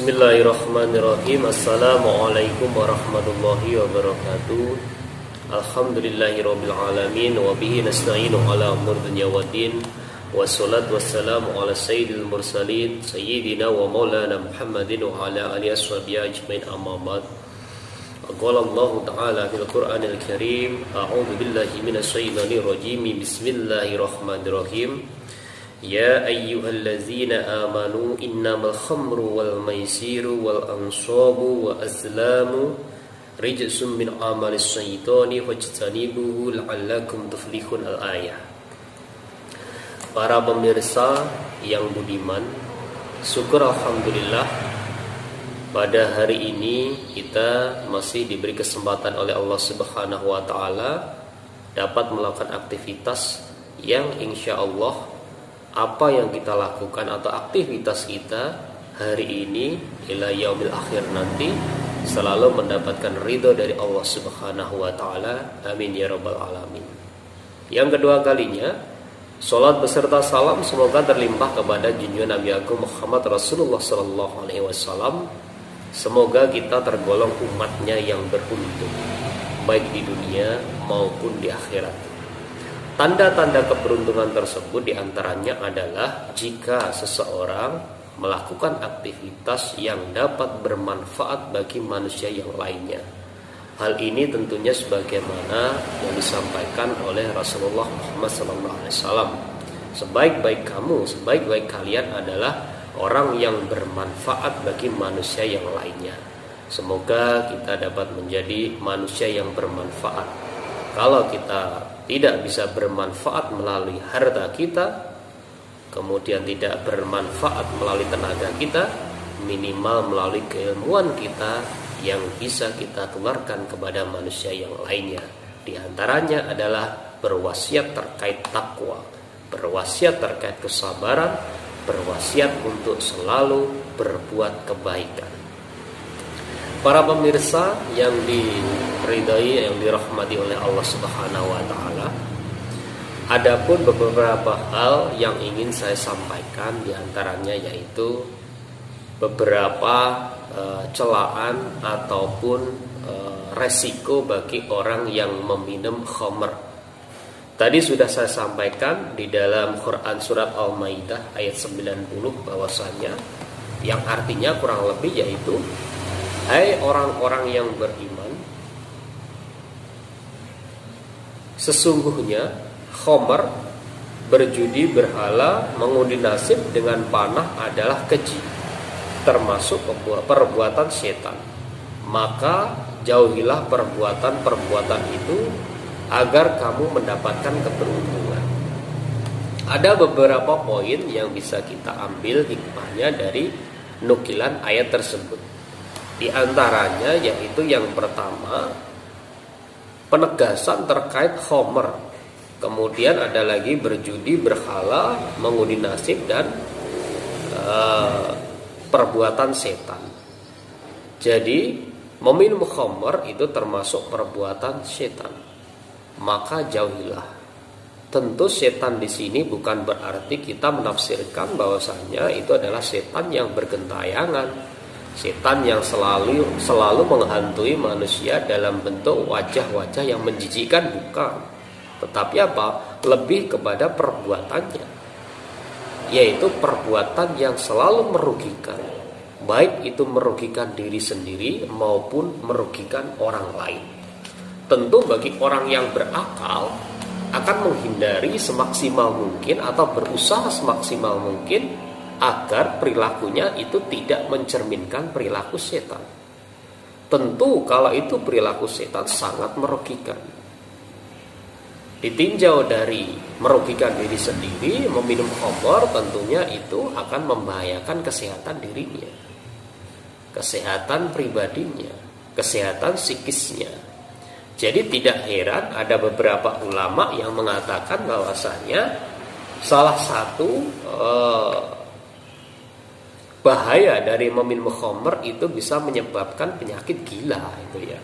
Bismillahirrahmanirrahim. Assalamualaikum warahmatullahi wabarakatuh. Alhamdulillahirabbil alamin wa bihi nasta'inu ala umur dunya waddin. Wassalatu wassalamu ala sayyidil mursalin sayyidina wa maulana Muhammadin wa ala alihi washabihi ajmain, amma ba'd. Qala Allah Ta'ala fil Qur'anil Karim, a'udzu billahi minasy syaithanir rajim. Bismillahirrahmanirrahim. Ya ayyuhallazina amanu innamal khamru wal maisiru wal ansabu wa azlamu rijsum min amalis syaitani fajtanibuhu la'allakum tuflihun. Al-ayah. Para pemirsa yang budiman, syukur alhamdulillah pada hari ini kita masih diberi kesempatan oleh Allah Subhanahu wa taala dapat melakukan aktivitas yang insyaallah apa yang kita lakukan atau aktivitas kita hari ini ila yaumil akhir nanti selalu mendapatkan ridho dari Allah Subhanahu wa taala. Amin ya rabbal alamin. Yang kedua kalinya, salat beserta salam semoga terlimpah kepada junjungan Nabi Agung Muhammad Rasulullah sallallahu alaihi wasallam. Semoga kita tergolong umatnya yang beruntung baik di dunia maupun di akhirat. Tanda-tanda keberuntungan tersebut diantaranya adalah jika seseorang melakukan aktivitas yang dapat bermanfaat bagi manusia yang lainnya. Hal ini tentunya sebagaimana yang disampaikan oleh Rasulullah Muhammad SAW. Sebaik-baik kamu, sebaik-baik kalian adalah orang yang bermanfaat bagi manusia yang lainnya. Semoga kita dapat menjadi manusia yang bermanfaat. Kalau kita tidak bisa bermanfaat melalui harta kita, kemudian tidak bermanfaat melalui tenaga kita, minimal melalui keilmuan kita yang bisa kita tularkan kepada manusia yang lainnya. Di antaranya adalah berwasiat terkait takwa, berwasiat terkait kesabaran, berwasiat untuk selalu berbuat kebaikan. Para pemirsa yang diridai, yang dirahmati oleh Allah Subhanahu wa taala, adapun beberapa hal yang ingin saya sampaikan, diantaranya yaitu beberapa celaan ataupun resiko bagi orang yang meminum khamr. Tadi sudah saya sampaikan di dalam Quran surat Al-Maidah ayat 90 bahwasanya yang artinya kurang lebih yaitu, hai orang-orang yang beriman, sesungguhnya khamr, berjudi, berhala, mengundi nasib dengan panah adalah keji, termasuk perbuatan setan. Maka jauhilah perbuatan-perbuatan itu agar kamu mendapatkan keberuntungan. Ada beberapa poin yang bisa kita ambil hikmahnya dari nukilan ayat tersebut. Di antaranya yaitu yang pertama, penegasan terkait khamr. Kemudian ada lagi berjudi, berhala, mengundi nasib, dan perbuatan setan. Jadi meminum khamr itu termasuk perbuatan setan. Maka jauhilah. Tentu setan di sini bukan berarti kita menafsirkan bahwasanya itu adalah setan yang bergentayangan, setan yang selalu menghantui manusia dalam bentuk wajah-wajah yang menjijikkan, bukan. Tetapi apa? Lebih kepada perbuatannya, yaitu perbuatan yang selalu merugikan, baik itu merugikan diri sendiri maupun merugikan orang lain. Tentu bagi orang yang berakal akan menghindari semaksimal mungkin atau berusaha semaksimal mungkin agar perilakunya itu tidak mencerminkan perilaku setan. Tentu kalau itu perilaku setan sangat merugikan. Ditinjau dari merugikan diri sendiri, meminum khamr tentunya itu akan membahayakan kesehatan dirinya, kesehatan pribadinya, kesehatan psikisnya. Jadi tidak heran ada beberapa ulama yang mengatakan bahwasanya salah satu bahaya dari meminum khamr itu bisa menyebabkan penyakit gila itu ya.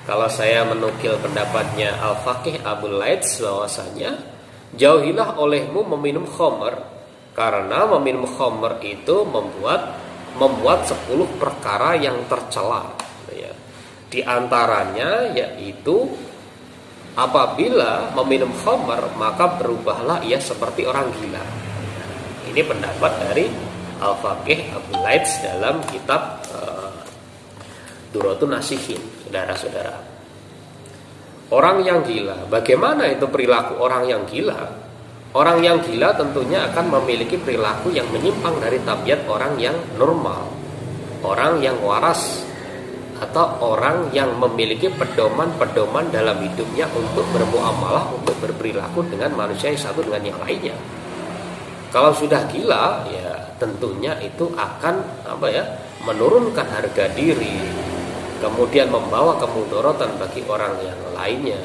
Kalau saya menukil pendapatnya Al-Faqih Abu Laits bahwasanya jauhilah olehmu meminum khamr, karena meminum khamr itu membuat memuat 10 perkara yang tercela, ya. Di antaranya yaitu apabila meminum khamar maka berubahlah ia seperti orang gila. Ini pendapat dari Al-Faqih Abu Laits dalam kitab Duratun Nasihin, saudara-saudara. Orang yang gila, bagaimana itu perilaku orang yang gila? Orang yang gila tentunya akan memiliki perilaku yang menyimpang dari tabiat orang yang normal, orang yang waras, atau orang yang memiliki pedoman-pedoman dalam hidupnya untuk bermuamalah, untuk berperilaku dengan manusia yang satu dengan yang lainnya. Kalau sudah gila, ya tentunya itu akan menurunkan harga diri, kemudian membawa kemudaratan bagi orang yang lainnya.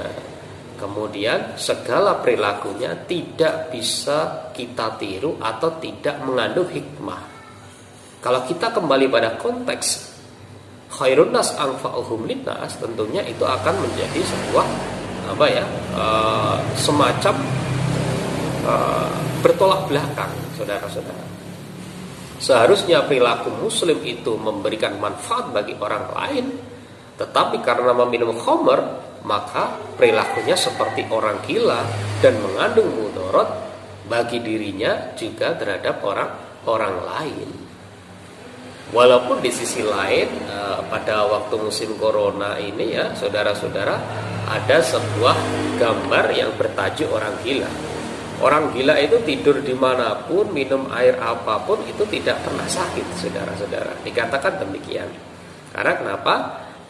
Kemudian segala perilakunya tidak bisa kita tiru atau tidak mengandung hikmah. Kalau kita kembali pada konteks khairun nas anfa'uhum linnas, tentunya itu akan menjadi sebuah semacam bertolak belakang, saudara-saudara. Seharusnya perilaku muslim itu memberikan manfaat bagi orang lain, tetapi karena meminum khamar maka perilakunya seperti orang gila dan mengandung mudarat bagi dirinya juga terhadap orang lain. Walaupun di sisi lain pada waktu musim corona ini, ya saudara-saudara, ada sebuah gambar yang bertajuk orang gila. Orang gila itu tidur dimanapun, minum air apapun itu tidak pernah sakit, saudara-saudara. Dikatakan demikian. Karena kenapa?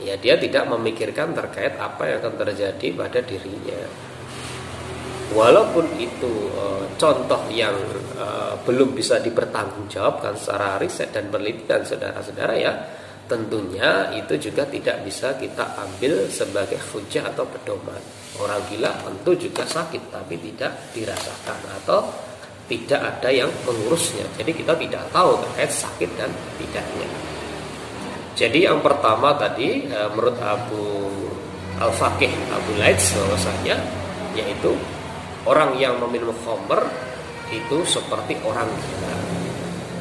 Ya dia tidak memikirkan terkait apa yang akan terjadi pada dirinya. Walaupun itu contoh yang belum bisa dipertanggungjawabkan secara riset dan penelitian, saudara-saudara, ya tentunya itu juga tidak bisa kita ambil sebagai hujah atau pedoman. Orang gila tentu juga sakit, tapi tidak dirasakan atau tidak ada yang mengurusnya. Jadi kita tidak tahu terkait sakit dan tidaknya. Jadi yang pertama tadi menurut Al-Faqih Abu Laits bahwasanya yaitu orang yang meminum khamr itu seperti orang gila.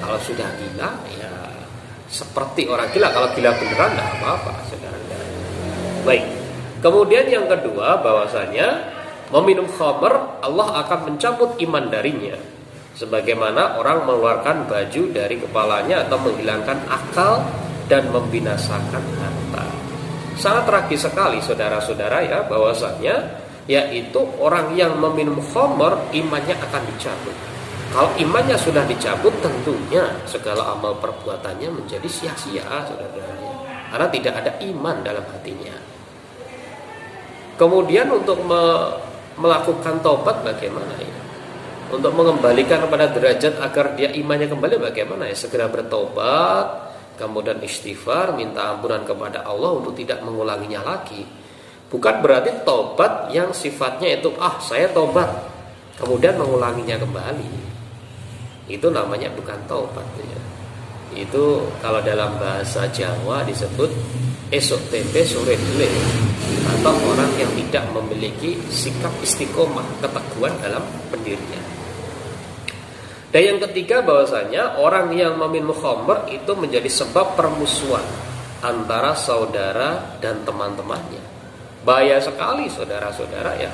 Kalau sudah gila ya seperti orang gila. Kalau gila beneran tidak apa-apa, saudara-saudara. Baik. Kemudian yang kedua bahwasanya meminum khamr Allah akan mencabut iman darinya. Sebagaimana orang mengeluarkan baju dari kepalanya atau menghilangkan akal dan membinasakan harta. Sangat tragis sekali, saudara-saudara, ya bahwasanya yaitu orang yang meminum khamr imannya akan dicabut. Kalau imannya sudah dicabut, tentunya segala amal perbuatannya menjadi sia-sia, saudara-saudara, karena tidak ada iman dalam hatinya. Kemudian untuk melakukan taubat bagaimana ya? Untuk mengembalikan kepada derajat agar dia imannya kembali bagaimana ya? Segera bertobat, kemudian istighfar, minta ampunan kepada Allah untuk tidak mengulanginya lagi. Bukan berarti taubat yang sifatnya itu saya taubat kemudian mengulanginya kembali. Itu namanya bukan taubat ya. Itu kalau dalam bahasa Jawa disebut esok tempe sore dule, atau orang yang tidak memiliki sikap istiqomah, keteguhan dalam pendirian. Dan yang ketiga bahwasanya orang yang meminum khamr itu menjadi sebab permusuhan antara saudara dan teman-temannya. Bahaya sekali, saudara-saudara, ya.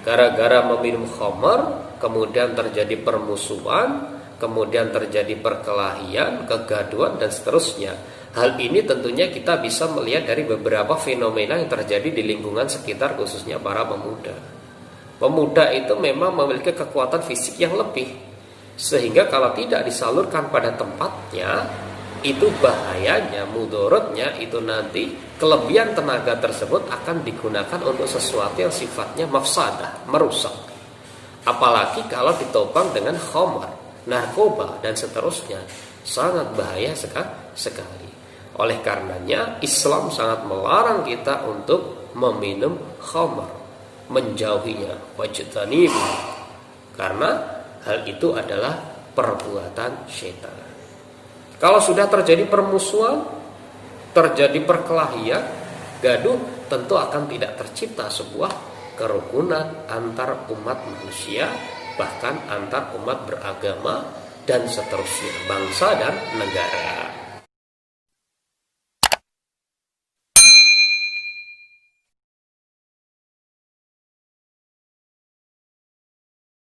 Gara-gara meminum khamr kemudian terjadi permusuhan, kemudian terjadi perkelahian, kegaduhan dan seterusnya. Hal ini tentunya kita bisa melihat dari beberapa fenomena yang terjadi di lingkungan sekitar, khususnya para pemuda. Pemuda itu memang memiliki kekuatan fisik yang lebih, sehingga kalau tidak disalurkan pada tempatnya, itu bahayanya, mudaratnya itu nanti kelebihan tenaga tersebut akan digunakan untuk sesuatu yang sifatnya mafsadah, merusak. Apalagi kalau ditopang dengan khamar, narkoba dan seterusnya, sangat bahaya sekali. Oleh karenanya Islam sangat melarang kita untuk meminum khamar, menjauhinya, wajtanibu, karena hal itu adalah perbuatan syaitan. Kalau sudah terjadi permusuhan, terjadi perkelahian, gaduh, tentu akan tidak tercipta sebuah kerukunan antar umat manusia, bahkan antar umat beragama, dan seterusnya, bangsa dan negara.